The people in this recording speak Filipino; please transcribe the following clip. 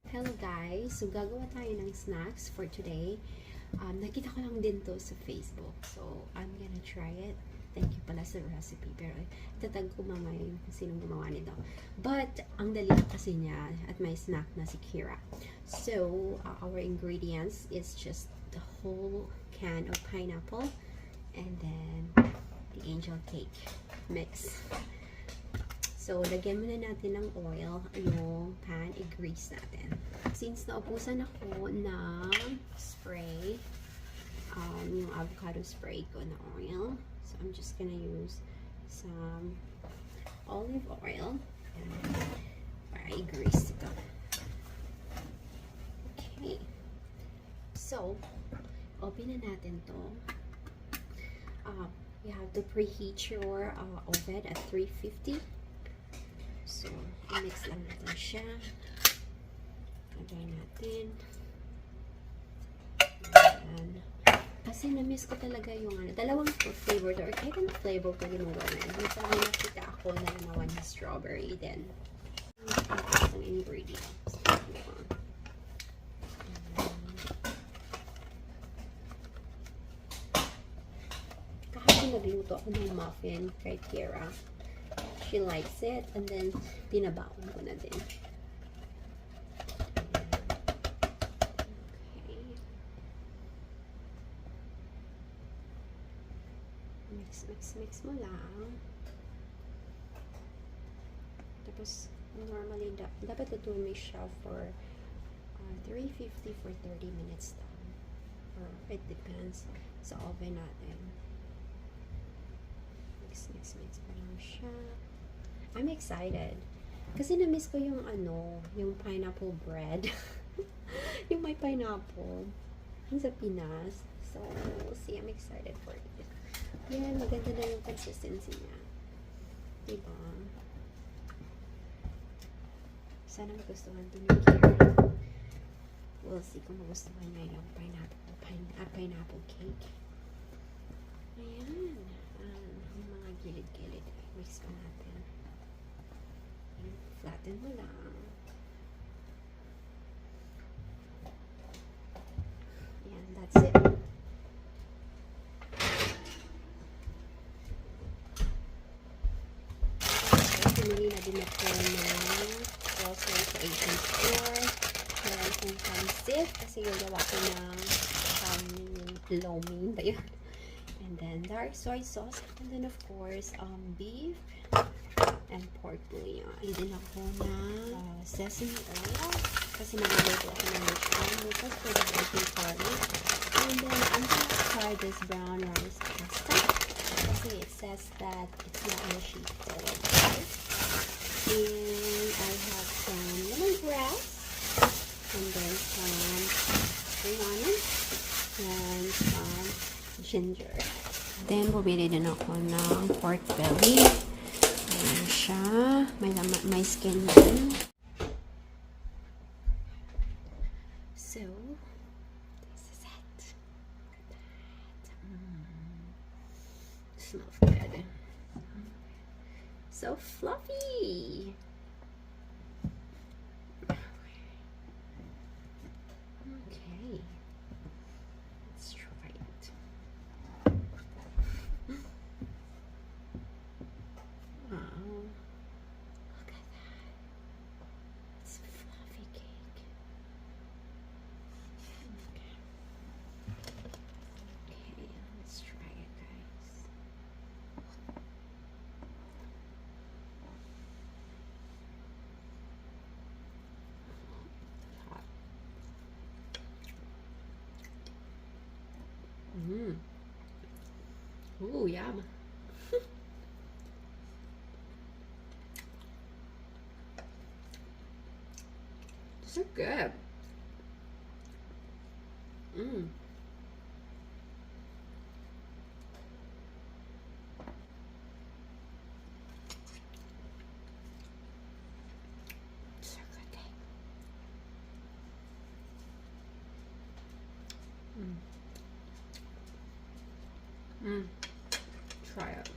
Hello guys! So gagawa tayo ng snacks for today. Nakita ko lang din to sa Facebook. So I'm gonna try it. Thank you pala sa recipe. Pero itatag ko mamaya yung sinong gumawa nito. But ang dali kasi niya at may snack na si Kira. So our ingredients is just the whole can of pineapple and then the angel cake mix. So, lagyan muna natin ng oil yung pan, i-grease natin. Since naubusan ako ng spray, yung avocado spray ko na oil, so I'm just gonna use some olive oil para i-grease ito. Okay. So, open na natin to. You have to preheat your oven at 350. So, i-mix lang natin siya. Lagay natin. Ayan. Kasi na-miss ko talaga yung dalawang flavor or kahit ang flavor ko yung gawin. Minsan may nakita ako na naman na strawberry din. Ang ingredients. Kahapon nagluto ako ng muffin kay Kira. She likes it, and then tinabaon ko na din. Okay. Mix mo lang. Tapos, normally, dapat tutuloy siya for 350 for 30 minutes lang. Or it depends sa oven natin. Mix mo lang siya. I'm excited. Kasi na-miss ko yung yung pineapple bread. Yung may pineapple. Yung sa Pinas. So, see, I'm excited for it. Yan, maganda na yung consistency niya. Diba? Sana magustuhan din yung Kira. We'll see kung magustuhan niya yung pineapple cake. Ayan. Yung mga gilid-gilid. Mix pa natin. Flatten mo lang. Ayan, that's it. Pinili na din ako ng grocery sa Asian store. Meron kong pansit kasi gagawa ko ng lo mein ba yun? And then dark soy sauce. And then of course, beef and pork bouillon. Din ako ng sesame oil kasi nagluto ako ng lucas for the baking party. And then I'm gonna try this brown rice pasta kasi it says that it's not mushy. And I have some lemongrass and then some spring onion and some ginger. Then bumili din ako ng pork belly. Ayan siya. May skin din. So, this is it. Smells good. So fluffy. Okay. Let's try it. Wow. Look at that. It's a fluffy cake. Okay, let's try it, guys. Hot. Ooh, yum. So good. So good cake. Try it.